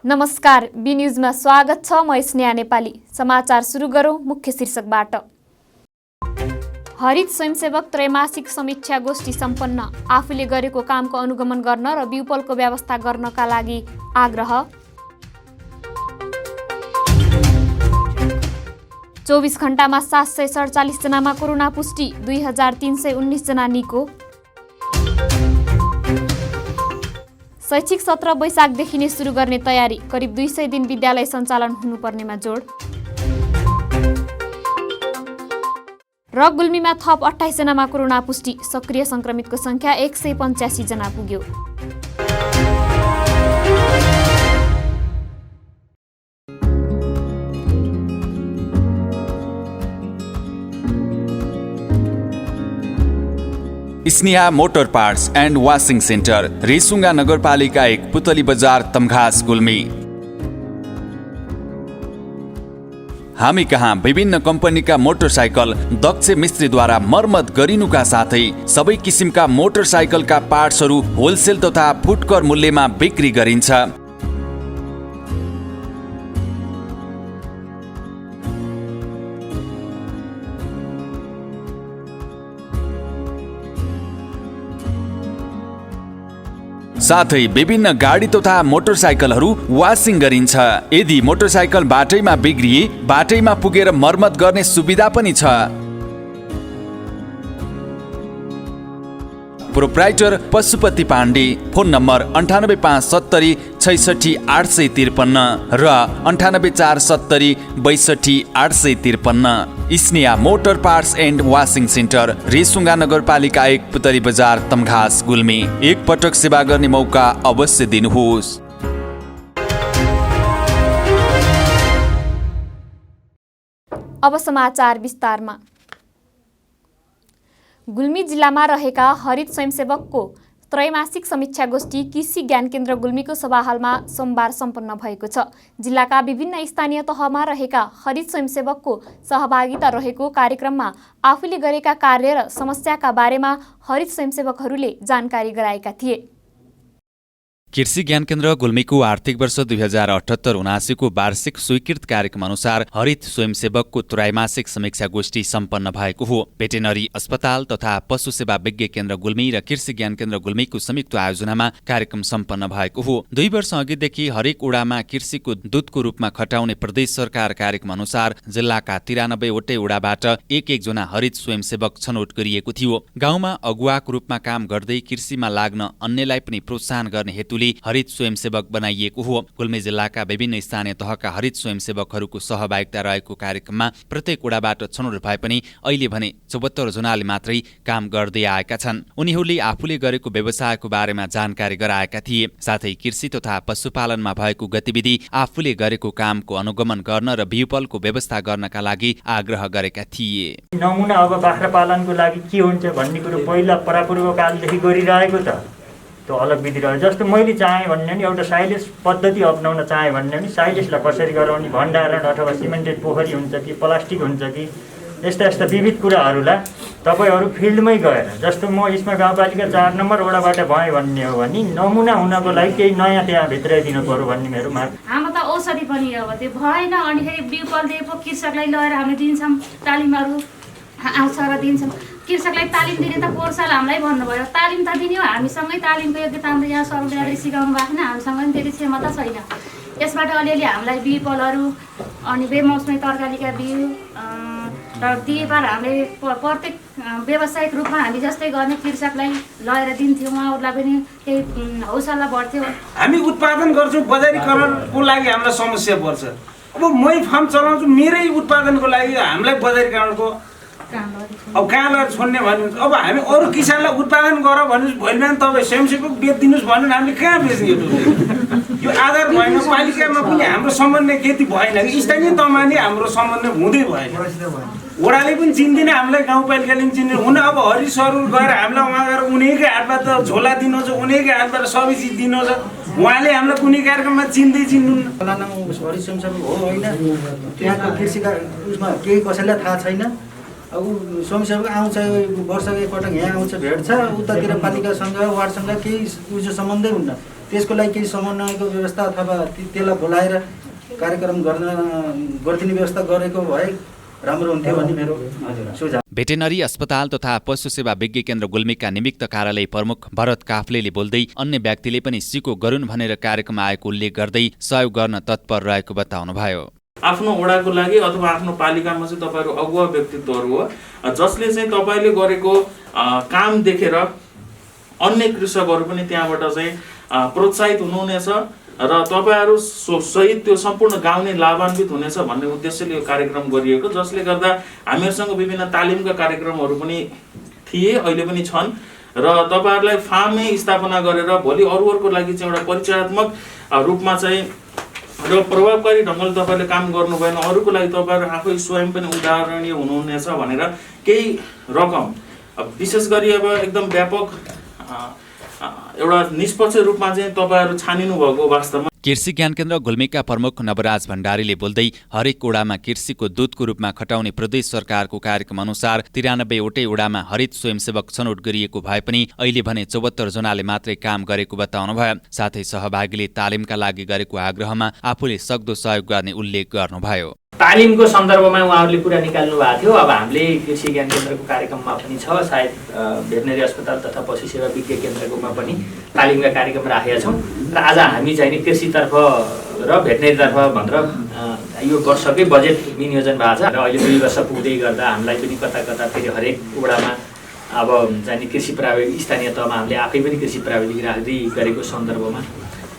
नमस्कार, बी न्यूजमा स्वागत छ। म स्नेहा नेपाली। समाचार सुरु गरौँ मुख्य शीर्षकबाट। हरित स्वयंसेवक त्रैमासिक समीक्षा गोष्ठी सम्पन्न। आफूले गरेको कामको अनुगमन गर्न र विपलको व्यवस्था गर्नका लागि आग्रह। 24 घण्टामा 747 जनामा कोरोना पुष्टि, 2319 जना निको। शैक्षिक सत्र वैशाखदेखि नै सुरु गर्ने तयारी, करिब 200 दिन विद्यालय सञ्चालन हुनुपर्नेमा जोड। र गुल्मीमा थप 28 जनामा कोरोना पुष्टि, सक्रिय संक्रमितको संख्या 185 जना पुग्यो। Sneha motor parts and washing centre, Resunga नगरपालिका 1, पुतली बजार, तमघास, गुल्मी। हामी कहाँ विभिन्न कम्पनीका मोटरसाइकल दक्ष मिस्त्रीद्वारा मर्मत गरिनुका साथै सबै किसिमका मोटरसाइकलका पार्ट्सहरू होलसेल तथा फुटकर मूल्यमा बिक्री गरिन्छ। साथै विभिन्न गाडी तथा मोटरसाइकलहरू वाशिङ गरिन्छ। यदि मोटरसाइकल बाटैमा बिग्रिए बाटैमा पुगेर मर्मत गर्ने सुविधा पनि छ। Proprietor Pashupati Pandey, phone number 9857 66 853 र 98470 62 853। Sneha motor parts and washing centre, Resunga नगरपालिका 1, पुतली बजार, तमघास, गुल्मी। एक पटक सेवा गर्ने मौका अवश्य दिनुहोस्। अब समाचार विस्तारमा। गुल्मी जिल्लामा रहेका हरित स्वयंसेवकको त्रैमासिक समीक्षा गोष्ठी कृषि ज्ञान केन्द्र गुल्मीको सभाहालमा सोमबार सम्पन्न भएको छ। जिल्लाका विभिन्न स्थानीय तहमा रहेका हरित स्वयंसेवकको सहभागिता रहेको कार्यक्रममा आफूले गरेका कार्य र समस्याका बारेमा हरित स्वयंसेवकहरूले जानकारी गराएका थिए। कृषि ज्ञान केन्द्र गुल्मीको आर्थिक वर्ष 2078-79 को वार्षिक स्वीकृत कार्यक्रम अनुसार हरित स्वयंसेवकको त्रैमासिक समीक्षा गोष्ठी सम्पन्न भएको हो। भेटेनरी अस्पताल तथा पशु सेवा विज्ञ केन्द्र गुल्मी र कृषि ज्ञान केन्द्र गुल्मीको संयुक्त आयोजनामा कार्यक्रम सम्पन्न भएको हो। 2 वर्ष अघिदेखि हरेक ओडामा कृषिको दूतको रूपमा खटाउने प्रदेश सरकार कार्यक्रम अनुसार जिल्लाका 93 वटै ओडाबाट एक जना हरित स्वयंसेवक छनौट गरिएको थियो। गाउँमा अगुवाको रूपमा काम गर्दै कृषिमा लाग्न अन्यलाई पनि प्रोत्साहन गर्ने हेतुले हरित स्वयंसेवक बनाइएको हो। गुल्मी जिल्लाका विभिन्न स्थानीय तहका हरित स्वयंसेवकहरूको सहभागिता रहेको कार्यक्रममा प्रत्येक ओडाबाट छनौट भए पनि अहिले भने 74 जनाले मात्रै काम गर्दै आएका छन्। उनीहरूले आफूले गरेको व्यवसायको बारेमा जानकारी गराएका थिए। साथै कृषि तथा पशुपालनमा भएको गतिविधि, आफूले गरेको कामको अनुगमन गर्न र विपलको व्यवस्था गर्नका लागि आग्रह गरेका थिए। नमुना अब बाख्रा पालनको लागि के हुन्छ भन्ने कुरो पहिला परापूर्व कालदेखि गरिरहेको त त्यो अलग विधि रह्यो। जस्तो मैले चाहेँ भन्ने नि एउटा साइलेज पद्धति अप्नाउन चाहेँ भन्ने नि साइलेजलाई कसरी गराउने, भण्डारण अथवा सिमेन्टेड पोखरी हुन्छ कि प्लास्टिक हुन्छ कि यस्ता विविध कुराहरूलाई तपाईँहरू फिल्डमै गएर, जस्तो म यसमा गाउँपालिका 4 नम्बर वडाबाट भएँ भन्ने हो भने नमुना हुनको लागि केही नयाँ त्यहाँ भित्राइदिनु पर्यो भन्ने मेरो माग। हाम्रो त औषधि पनि अब त्यो भएन अनि फेरि विपल दिएको कृषकलाई लगेर हामीले दिन्छौँ, तालिमहरू आउँछ र दिन्छौँ। कृषकलाई तालिम दिने त पोहोर साल हामीलाई भन्नुभयो, तालिम त दिने हो, हामीसँगै तालिमको योग्यता हाम्रो यहाँ सरकारले सिकाउनु भएको छैन, हामीसँग पनि त्यति क्षमता छैन। यसबाट अलिअलि हामीलाई विपलहरू अनि बेमौसमी तरकारीका बिउ र दिएबार हामीले प्रत्येक व्यावसायिक रूपमा हामी जस्तै गर्ने कृषकलाई लगेर दिन्थ्यौँ, उहाँहरूलाई पनि केही हौसला बढ्थ्यो। हामी उत्पादन गर्छौँ, बजारीकरणको लागि हामीलाई समस्या पर्छ। अब मै फार्म चलाउँछु, मेरै उत्पादनको लागि हामीलाई बजारीकरणको अब कहाँ लगेर छोड्ने भन्नु। अब हामी अरू किसानलाई उत्पादन गर भन्नुहोस्, भोलि बिहान तपाईँ स्वयंसेवक बेचिदिनुहोस् भन्नु, हामीले कहाँ बेच्ने? यो आधार भएन। पालिकामा पनि हाम्रो समन्वय त्यति भएन कि स्थानीय तहमा नि हाम्रो समन्वय हुँदै भएन। वडाले पनि चिन्दैन, हामीलाई गाउँपालिकाले पनि चिन्दैन। हुन अब हरि सरु गएर हामीलाई उहाँ गएर उनीकै हातबाट झोला दिनुहुन्छ, उनीकै हातबाट सबै चिज दिनुहुन्छ। उहाँले हामीलाई कुनै कार्यक्रममा चिन्दै चिन्नुहुन्न। हरि स्वयंसेवक हो होइन, त्यहाँको कृषिका उसमा केही कसैलाई थाहा छैन। अब स्वयंसेवक आउँछ वर्षको एकपटक यहाँ आउँछ भेट्छ, उतातिर पालिकासँग वार्डसँग केही उयो सम्बन्धै हुन्न। त्यसको लागि केही समन्वयको व्यवस्था अथवा त्यसलाई बोलाएर कार्यक्रम गरिदिने व्यवस्था गरेको भए राम्रो हुन्थ्यो भन्ने मेरो सुझाव। भेटेनरी अस्पताल तथा पशु सेवा विज्ञ केन्द्र गुल्मीका निमित्त कार्यालय प्रमुख भरत काफ्लेले बोल्दै अन्य व्यक्तिले पनि सिको गरून् भनेर कार्यक्रम आएको उल्लेख गर्दै सहयोग गर्न तत्पर रहेको बताउनुभयो। आफ्नो वडाको लागि अथवा आफ्नो पालिकामा चाहिँ तपाईँहरू अगुवा व्यक्तित्वहरू हो जसले चाहिँ तपाईँले गरेको काम देखेर अन्य कृषकहरू पनि त्यहाँबाट चाहिँ प्रोत्साहित हुनुहुनेछ र तपाईँहरू सहित त्यो सम्पूर्ण गाउँ नै लाभान्वित हुनेछ भन्ने उद्देश्यले यो कार्यक्रम गरिएको, जसले गर्दा हामीहरूसँग विभिन्न तालिमका कार्यक्रमहरू पनि थिए, अहिले पनि छन् र तपाईँहरूलाई फार्मै स्थापना गरेर भोलि अरूहरूको लागि चाहिँ एउटा परिचयात्मक रूपमा चाहिँ र प्रभावकारी ढङ्गले तपाईँले काम गर्नु भएन, अरूको लागि तपाईँहरू आफै स्वयं पनि उदाहरणीय हुनुहुनेछ भनेर केही रकम विशेष गरी अब एकदम व्यापक एउटा निष्पक्ष रूपमा चाहिँ तपाईँहरू छानिनु भएको वास्तवमा। कृषि ज्ञान केन्द्र गुल्मीका प्रमुख नवराज भण्डारीले बोल्दै हरेक ओडामा कृषिको दूतको रूपमा खटाउने प्रदेश सरकारको कार्यक्रम अनुसार 93 वटै ओडामा हरित स्वयंसेवक छनौट गरिएको भए पनि अहिले भने 74 जनाले मात्रै काम गरेको बताउनुभयो। साथै सहभागीले तालिमका लागि गरेको आग्रहमा आफूले सक्दो सहयोग गर्ने उल्लेख गर्नुभयो। तालिमको सन्दर्भमा उहाँहरूले कुरा निकाल्नु भएको थियो। अब हामीले कृषि ज्ञान केन्द्रको कार्यक्रममा पनि छ, सायद भेटनरी अस्पताल तथा पशु सेवा विज्ञ केन्द्रकोमा पनि तालिमका कार्यक्रम राखेका छौँ र आज हामी चाहिँ कृषितर्फ र भेटनरीतर्फ भनेर यो वर्षकै बजेट विनियोजन भएको छ र अहिले 2 वर्ष पुग्दै गर्दा हामीलाई पनि कता कता फेरि हरेक वडामा अब चाहिँ कृषि प्राविधिक स्थानीय तहमा हामीले आफै पनि कृषि प्राविधिक राख्दै गरेको सन्दर्भमा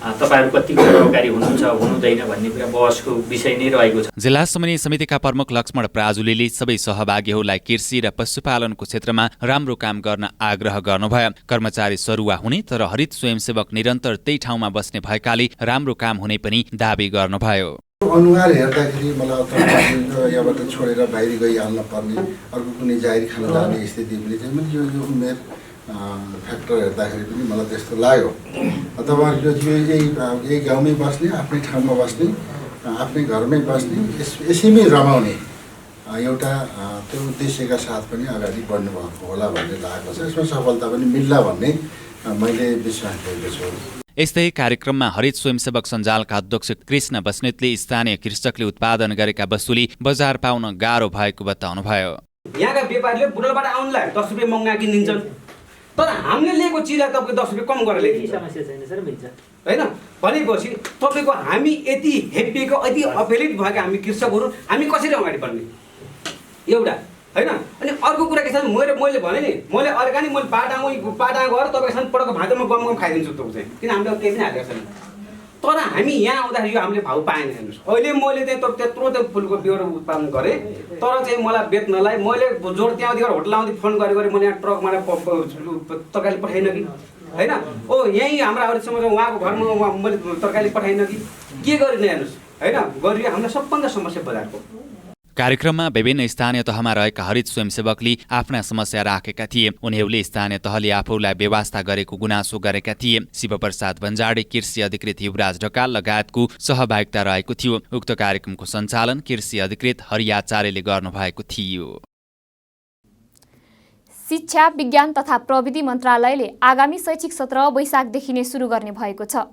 तपाईहरु कतिको प्रभावकारी हुनुहुन्छ हुनुहुँदैन भन्ने कुरा बहसको विषय नै रहेको छ। जिल्ला समन्वय समितिका प्रमुख लक्ष्मण प्राजुलीले सबै सहभागीहरूलाई कृषि र पशुपालनको क्षेत्रमा राम्रो काम गर्न आग्रह गर्नुभयो। कर्मचारी सरुवा हुने तर हरित स्वयंसेवक निरन्तर त्यही ठाउँमा बस्ने भएकाले राम्रो काम हुने पनि दाबी गर्नुभयो। अनुहार हेर्दाखेरि मलाई यहाँबाट छोडेर बाहिर गइहाल्न पर्ने, अर्को कुनै जागिर खान जाने स्थिति पनि चाहिँ यो उमेर फ्याक्टर हेर्दाखेरि पनि मलाई त्यस्तो लाग्यो। तपाईँहरूको यही गाउँमै बस्ने, आफ्नै ठाउँमा बस्ने, आफ्नै घरमै बस्ने, यसैमै रमाउने एउटा त्यो उद्देश्यका साथ पनि अगाडि बढ्नुभएको होला भन्ने लागेको छ। यसमा सफलता पनि मिल्ला भन्ने मैले विश्वास गरेको छु। यस्तै कार्यक्रममा हरित स्वयंसेवक सञ्जालका अध्यक्ष कृष्ण बस्नेतले स्थानीय कृषकले उत्पादन गरेका वस्तुले बजार पाउन गाह्रो भएको बताउनुभयो। यहाँका व्यापारीले बुटलबाट आउनलाई 10 रुपियाँ महँगा किनिदिन्छन्, तर हामीले लिएको चिरा तपाईँको 10 रुपियाँ कम गरेर ल्याइदिन्छ। समस्या छैन सर, मिल्छ हैन। भनेपछि तपाईँको हामी यति हेप्पीको यति अपेलित भएका हामी कृषकहरू हामी कसरी अगाडि बढ्ने एउटा हैन। अनि अर्को कुरा के छ, मैले भने नि मैले अर्गानिक मैले पाटाङ गएर तपाईँको साथ पटक भातमा गम खाइदिन्छु त चाहिँ, किन हामीले केही पनि हालेको छैन। तर हामी यहाँ आउँदाखेरि यो हामीले भाउ पाएन। हेर्नुहोस् अहिले मैले चाहिँ त्यत्रो त्यो फुलको बिउहरू उत्पादन गरेँ, तर चाहिँ मलाई बेच्नलाई मैले जोड त्यहाँदेखि होटल आउँदै फोन गरेर मैले यहाँ ट्रकमा तरकारी पठाइन कि हैन। ओ यहीँ हाम्रा अरूसँग उहाँको घरमा मैले तरकारी पठाइन कि के गरिनँ हेर्नुहोस् हैन। गरियो हामीलाई सबभन्दा समस्या बजारको। कार्यक्रममा विभिन्न स्थानीय तहमा रहेका हरित स्वयंसेवकले आफ्ना समस्या राखेका थिए। उनीहरूले स्थानीय तहले आफूलाई व्यवस्था गरेको गुनासो गरेका थिए। शिवप्रसाद बन्जाडे, कृषि अधिकृत युवराज ढकाल लगायतको सहभागिता रहेको थियो। उक्त कार्यक्रमको सञ्चालन कृषि अधिकृत हरियाचार्यले गर्नुभएको थियो। शिक्षा, विज्ञान तथा प्रविधि मन्त्रालयले आगामी शैक्षिक सत्र वैशाखदेखि नै सुरु गर्ने भएको छ।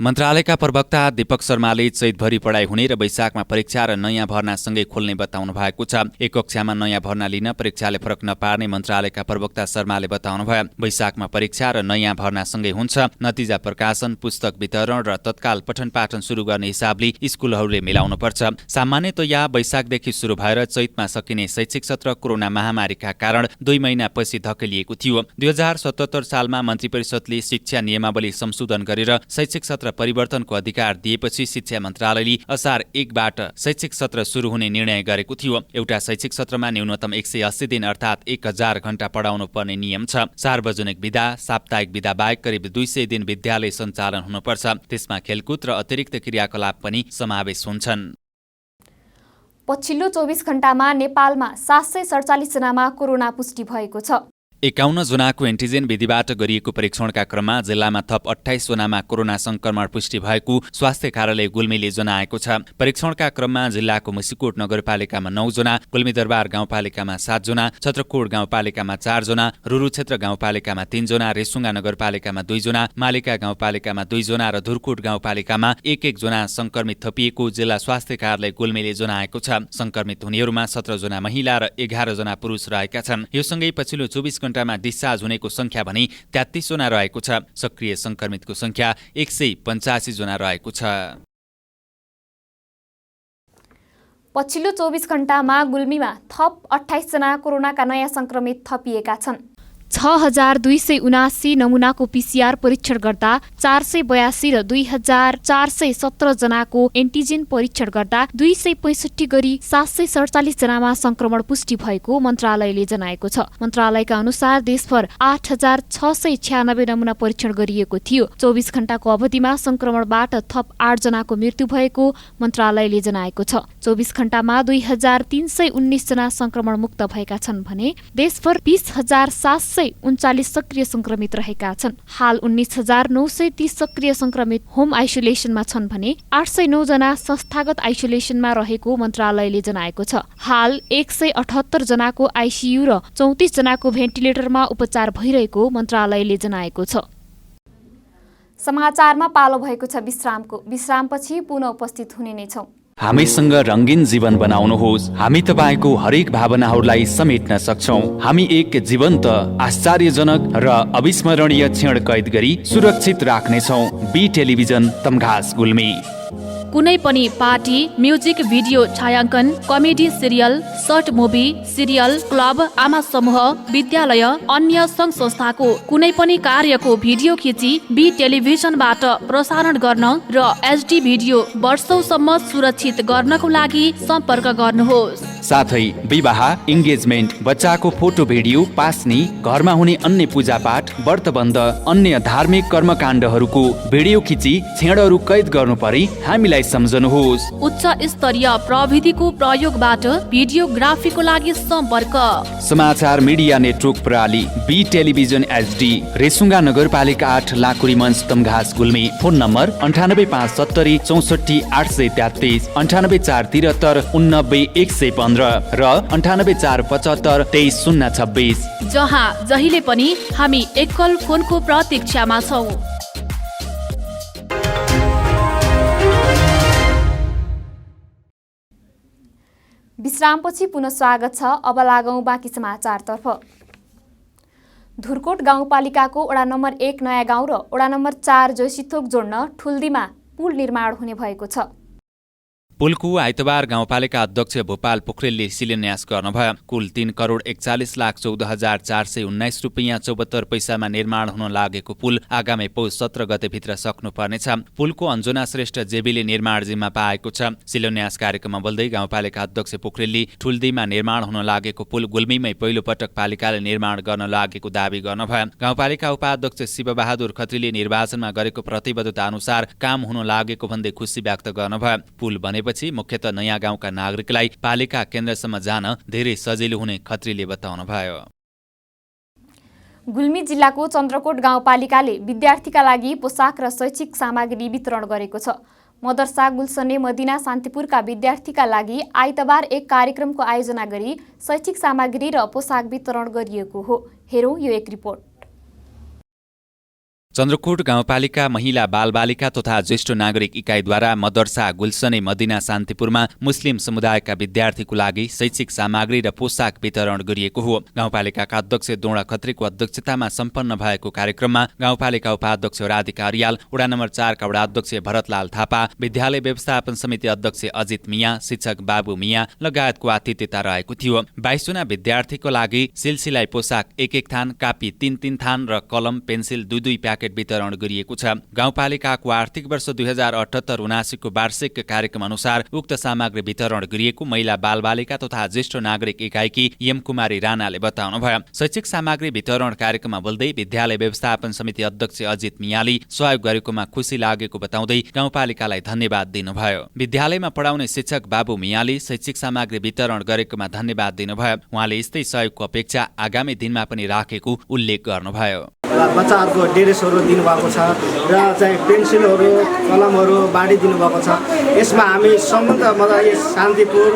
मन्त्रालयका प्रवक्ता दीपक शर्माले चैतभरि पढाइ हुने र वैशाखमा परीक्षा र नयाँ भर्नासँगै खोल्ने बताउनु भएको छ। एक कक्षामा नयाँ भर्ना लिन परीक्षाले फरक नपार्ने मन्त्रालयका प्रवक्ता शर्माले बताउनुभयो। वैशाखमा परीक्षा र नयाँ भर्नासँगै हुन्छ। नतिजा प्रकाशन, पुस्तक वितरण र तत्काल पठन पाठन सुरु गर्ने हिसाबले स्कुलहरूले मिलाउनुपर्छ। सामान्यतया वैशाखदेखि सुरु भएर चैतमा सकिने शैक्षिक सत्र कोरोना महामारीका कारण 2 महिनापछि धकेलिएको थियो। 2077 सालमा मन्त्री परिषदले शिक्षा नियमावली संशोधन गरेर शैक्षिक सत्र परिवर्तनको अधिकार दिएपछि शिक्षा मन्त्रालयले असार 1बाट शैक्षिक सत्र सुरु हुने निर्णय गरेको थियो। एउटा शैक्षिक सत्रमा न्यूनतम 180 दिन अर्थात् 1000 घण्टा पढाउनु पर्ने नियम छ। सार्वजनिक विधा, साप्ताहिक विधा बाहेक करिब 200 दिन विद्यालय सञ्चालन हुनुपर्छ। त्यसमा खेलकुद र अतिरिक्त क्रियाकलाप पनि समावेश हुन्छन्। पछिल्लो 24 घण्टामा नेपालमा 747 जनामा कोरोना पुष्टि भएको छ। 51 जनाको एन्टिजेन विधिबाट गरिएको परीक्षणका क्रममा जिल्लामा थप 28 जनामा कोरोना संक्रमण पुष्टि भएको स्वास्थ्य कार्यालय गुल्मीले जनाएको छ। परीक्षणका क्रममा जिल्लाको मुसिकोट नगरपालिकामा 9 जना, गुल्मीदरबार गाउँपालिकामा 7 जना, छत्रकोट गाउँपालिकामा 4 जना, रुरु क्षेत्र गाउँपालिकामा 3 जना, रेसुङ्गा नगरपालिकामा 2 जना, मालिका गाउँपालिकामा 2 जना र धुरकोट गाउँपालिकामा 1-1 जना संक्रमित थपिएको जिल्ला स्वास्थ्य कार्यालय गुल्मीले जनाएको छ। संक्रमित हुनेहरूमा 17 जना महिला र 11 जना पुरुष रहेका छन्। यो सँगै पछिल्लो 24 घण्टामा डिस्चार्ज हुनेको संख्या भने 33 जना रहेको छ। सक्रिय संक्रमितको संख्या 185 जना रहेको छ। पछिल्लो 24 घण्टामा गुल्मीमा थप 28 जना कोरोनाका नयाँ संक्रमित थपिएका छन्। 6279 नमुनाको पीसीआर परीक्षण गर्दा 482 र 2417 जनाको एन्टिजेन परीक्षण गर्दा 265 गरी 747 जनामा संक्रमण पुष्टि भएको मन्त्रालयले जनाएको छ। मन्त्रालयका अनुसार देशभर 8696 नमुना परीक्षण गरिएको थियो। 24 घण्टाको अवधिमा संक्रमणबाट थप 8 जनाको मृत्यु भएको मन्त्रालयले जनाएको छ। 24 घण्टामा 2319 जना संक्रमण मुक्त भएका छन् भने देशभर 20739 सक्रिय संक्रमित रहेका छन्। हाल 19930 सक्रिय संक्रमित होम आइसोलेसनमा छन् भने 809 जना संस्थागत आइसोलेसनमा रहेको मन्त्रालयले जनाएको छ। हाल 178 जनाको आइसियु र 34 जनाको भेन्टिलेटरमा उपचार भइरहेको मन्त्रालयले जनाएको छ। समाचारमा पालो भएको छ विश्रामको। विश्रामपछि पुनः उपस्थित हुने नै छौं। हामीसँग रंगीन जीवन बनाउनुहोस्। हामी तपाईको हरेक भावनाहरूलाई समेट्न सक्छौं। हामी एक जीवन्त, आश्चर्यजनक र अविस्मरणीय क्षण कैद गरी सुरक्षित राख्नेछौं। B television Tamghas Gulmi. कुनै पनि पार्टी, म्युजिक भिडियो छायाङ्कन, comedy serial, short movie, serial, club, आमा समूह, विद्यालय, अन्य सङ्घ संस्थाको कुनै पनि कार्यको भिडियो खिची बी टेलिभिजनबाट प्रसारण गर्न र एचडी भिडियो वर्षौसम्म सुरक्षित गर्नको लागि सम्पर्क गर्नुहोस्। साथै विवाह, इन्गेजमेन्ट, बच्चाको फोटो भिडियो, पास्नी, घरमा हुने अन्य पूजापाठ, व्रतबन्ध, अन्य धार्मिक कर्मकाण्डहरूको भिडियो खिची क्षणहरू कैद गर्नु परे हामीलाई सम्झनुहोस्। उच्च स्तरीय प्रविधिको प्रयोगबाट भिडियोग्राफीको लागि सम्पर्क समाचार मिडिया नेटवर्क प्रणाली बी टेलिभिजन एचडी, रेसुङ्गा नगरपालिका 8, लाकुरी मञ्च, तमघास गुल्मी। फोन नम्बर 98570 64 833, 98473 89 115 र 98475 23026। जहाँ जहिले पनि हामी एकल फोनको प्रतीक्षामा छौं। विश्रामपछि पुनः स्वागत छ। अब लागौं बाँकी समाचारतर्फ। धुरकोट गाउँपालिकाको वडा नम्बर 1 नयाँ गाउँ र वडा नम्बर 4 जोशीथोक जोड्न ठुल्दीमा पुल निर्माण हुने भएको छ। पुलको आइतबार गाउँपालिका अध्यक्ष भोपाल पोखरेलले शिलान्यास गर्नुभयो। कुल 3,41,14,419 रुपियाँ 74 पैसामा निर्माण हुन लागेको पुल आगामी पौष 17 गतेभित्र सक्नुपर्नेछ। पुलको अञ्जना श्रेष्ठ जेबीले निर्माण जिम्मा पाएको छ। शिलान्यास कार्यक्रममा बोल्दै गाउँपालिका अध्यक्ष पोखरेलले ठुल्दीमा निर्माण हुन लागेको पुल गुल्मीमै पहिलो पटक पालिकाले निर्माण गर्न लागेको दावी गर्नुभयो। गाउँपालिका उपाध्यक्ष शिवबहादुर खत्रीले निर्वाचनमा गरेको प्रतिबद्धता अनुसार काम हुन लागेको भन्दै खुसी व्यक्त गर्नुभयो। पुल बनेपछि मुख्यतः नयाँ गाउँका नागरिकलाई पालिका केन्द्रसम्म जान धेरै सजिलो हुने खत्रीले बताउनुभयो। गुल्मी जिल्लाको चन्द्रकोट गाउँपालिकाले विद्यार्थीका लागि पोसाक र शैक्षिक सामग्री वितरण गरेको छ। मदरसा गुल्सने मदिना शान्तिपुरका विद्यार्थीका लागि आइतबार एक कार्यक्रमको आयोजना गरी शैक्षिक सामग्री र पोसाक वितरण गरिएको हो। हेरौं यो एक रिपोर्ट। चन्द्रकोट गाउँपालिका महिला बालबालिका तथा ज्येष्ठ नागरिक इकाइद्वारा मदरसा गुल्सने मदिना शान्तिपुरमा मुस्लिम समुदायका विद्यार्थीको लागि शैक्षिक सामग्री र पोसाक वितरण गरिएको हो। गाउँपालिकाका अध्यक्ष दोडा खत्रीको अध्यक्षतामा सम्पन्न भएको कार्यक्रममा गाउँपालिका उपाध्यक्ष राधिका अर्याल, वडा नम्बर 4 का वडा अध्यक्ष भरतलाल थापा, विद्यालय व्यवस्थापन समिति अध्यक्ष अजित मिया, शिक्षक बाबु मिया लगायतको आतिथ्यता रहेको थियो। 22 जना विद्यार्थीको लागि सिलसिलाई पोसाक 1-1 थान, कापी 3-3 थान र कलम पेन्सिल 2-2 प्याकेट ज्याकेट वितरण गरिएको छ। गाउँपालिकाको आर्थिक वर्ष 2078-79 को वार्षिक कार्यक्रम अनुसार उक्त सामग्री वितरण गरिएको महिला बालबालिका तथा ज्येष्ठ नागरिक इकाइकी एम कुमारी राणाले बताउनुभयो। शैक्षिक सामग्री वितरण कार्यक्रममा बोल्दै विद्यालय व्यवस्थापन समिति अध्यक्ष अजित मियाली सहयोग गरेकोमा खुसी लागेको बताउँदै गाउँपालिकालाई धन्यवाद दिनुभयो। विद्यालयमा पढाउने शिक्षक बाबु मियाली शैक्षिक सामग्री वितरण गरेकोमा धन्यवाद दिनुभयो। उहाँले यस्तै सहयोगको अपेक्षा आगामी दिनमा पनि राखेको उल्लेख गर्नुभयो। बच्चाहरूको ड्रेसहरू दिनुभएको छ र चाहिँ पेन्सिलहरू कलमहरू बाँडी दिनुभएको छ। यसमा हामी सम्बन्ध शान्तिपुर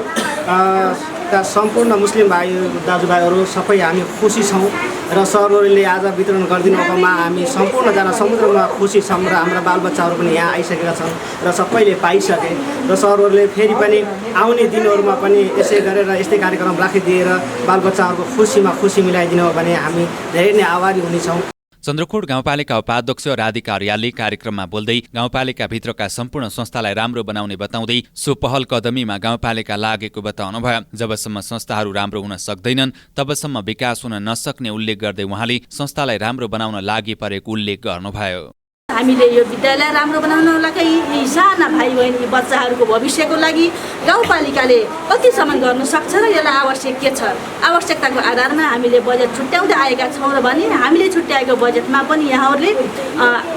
का सम्पूर्ण मुस्लिम भाइ दाजुभाइहरू सबै हामी खुसी छौँ र सरहरूले आज वितरण गरिदिनु भएकोमा हामी सम्पूर्णजना समुद्रमा खुसी छौँ र हाम्रा बालबच्चाहरू पनि यहाँ आइसकेका छन् र सबैले पाइसके र सरहरूले फेरि पनि आउने दिनहरूमा पनि यसै गरेर यस्तै कार्यक्रम राखिदिएर बालबच्चाहरूको खुसीमा खुसी मिलाइदिनु हो भने हामी धेरै नै आभारी हुनेछौँ। चन्द्रकोट गाउँपालिका उपाध्यक्ष राधिका अर्यालले कार्यक्रममा बोल्दै गाउँपालिकाभित्रका सम्पूर्ण संस्थालाई राम्रो बनाउने बताउँदै सो पहल कदमीमा गाउँपालिका लागेको बताउनुभयो। जबसम्म संस्थाहरू राम्रो हुन सक्दैनन् तबसम्म विकास हुन नसक्ने उल्लेख गर्दै उहाँले संस्थालाई राम्रो बनाउन लागि परेको उल्लेख गर्नुभयो। हामीले यो विद्यालय राम्रो बनाउनको लागि यी साना भाइ बहिनी बच्चाहरूको भविष्यको लागि गाउँपालिकाले कतिसम्म गर्न सक्छ र यसलाई आवश्यक के छ, आवश्यकताको आधारमा हामीले बजेट छुट्याउँदै आएका छौँ र भने हामीले छुट्याएको बजेटमा पनि यहाँहरूले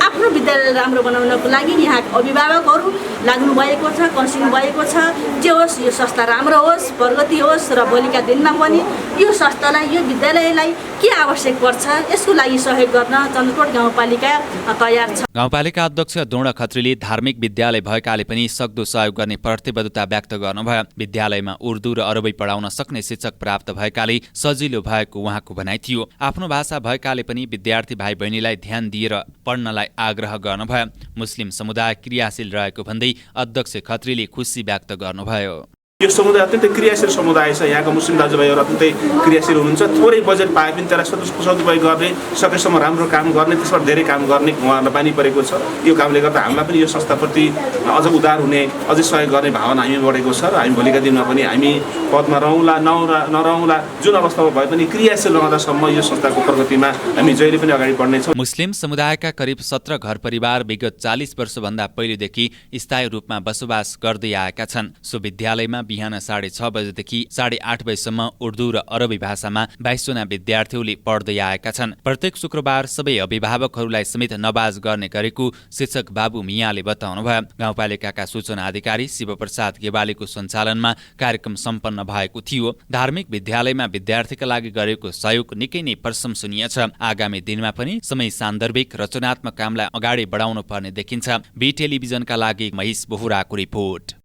आफ्नो विद्यालय राम्रो बनाउनको लागि यहाँ अभिभावकहरू लाग्नु भएको छ, कन्सिनु भएको छ। जे होस् यो संस्था राम्रो होस्, प्रगति होस् र भोलिका दिनमा पनि यो संस्थालाई यो विद्यालयलाई के आवश्यक पर्छ यसको लागि सहयोग गर्न चन्द्रकोट गाउँपालिका तयार छ। गाउँपालिका अध्यक्ष द्रोण खत्रीले धार्मिक विद्यालय भएकाले पनि सक्दो सहयोग गर्ने प्रतिबद्धता व्यक्त गर्नुभयो। विद्यालयमा उर्दू र अरबी पढाउन सक्ने शिक्षक प्राप्त भएकाले सजिलो भएको उहाँको भनाइ थियो। आफ्नो भाषा भएकाले पनि विद्यार्थी भाइ बहिनीलाई ध्यान दिएर पढ्नलाई आग्रह गर्नुभयो। मुस्लिम समुदाय क्रियाशील रहेको भन्दै अध्यक्ष खत्रीले खुसी व्यक्त गर्नुभयो। यो समुदाय अत्यन्तै क्रियाशील समुदाय छ। यहाँको मुस्लिम दाजुभाइहरू अत्यन्तै क्रियाशील हुनुहुन्छ। थोरै बजेट पाए पनि त्यसलाई सदुपयोग गर्ने, सकेसम्म राम्रो काम गर्ने, त्यसबाट धेरै काम गर्ने उहाँहरूलाई बानी परेको छ। यो कामले गर्दा हामीलाई पनि यो संस्थाप्रति अझ उदार हुने, अझै सहयोग गर्ने भावना हामी बढेको छ र हामी भोलिका दिनमा पनि हामी पदमा रहौँला नरहौँला जुन अवस्थामा भए पनि क्रियाशील रहँदासम्म यो संस्थाको प्रगतिमा हामी जहिले पनि अगाडि बढ्नेछौँ। मुस्लिम समुदायका करिब 17 घर परिवार विगत 40 वर्षभन्दा पहिलेदेखि स्थायी रूपमा बसोबास गर्दै आएका छन्। सो विद्यालयमा बिहान 6:30 बजेदेखि 8:30 बजेसम्म उर्दू र अरबी भाषामा 22 जना विद्यार्थीहरूले पढ्दै आएका छन्। प्रत्येक शुक्रबार सबै अभिभावकहरूलाई समेत नवाज गर्ने गरेको शिक्षक बाबु मियाले बताउनुभयो। गाउँपालिकाका सूचना अधिकारी शिवप्रसाद गेवालीको सञ्चालनमा कार्यक्रम सम्पन्न भएको थियो। धार्मिक विद्यालयमा विद्यार्थीका लागि गरेको सहयोग निकै नै प्रशंसनीय छ। आगामी दिनमा पनि समय सान्दर्भिक रचनात्मक कामलाई अगाडि बढाउनु पर्ने देखिन्छ। बी टेलिभिजनका लागि महेश बोहराको रिपोर्ट।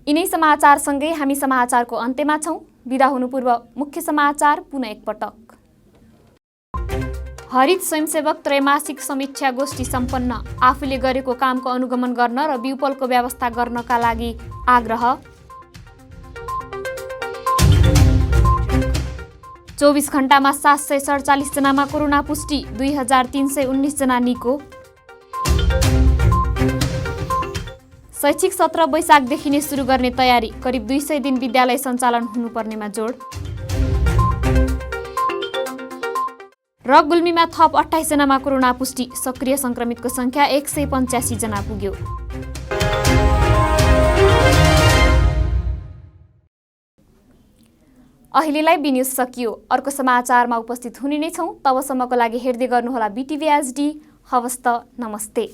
यिनै समाचारसँगै हामी समाचारको अन्त्यमा छौँ। बिदा हुनु पूर्व मुख्य समाचार पुनः एकपटक। हरित स्वयंसेवक त्रैमासिक समीक्षा गोष्ठी सम्पन्न। आफूले गरेको कामको अनुगमन गर्न र विपलको व्यवस्था गर्नका लागि आग्रह। 24 घण्टामा 747 जनामा कोरोना पुष्टि, 2319 जना निको। शैक्षिक सत्र वैशाखदेखि नै सुरु गर्ने तयारी, करिब 200 दिन विद्यालय सञ्चालन हुनुपर्नेमा जोड। र गुल्मीमा थप 28 जनामा कोरोना पुष्टि, सक्रिय संक्रमितको संख्या 185 जना पुग्यो। अहिलेलाई बी न्यूज सकियो। अर्को समाचारमा उपस्थित हुने नै छौँ। तबसम्मको लागि हेर्दै गर्नुहोला BTV HD। हवस् त, नमस्ते।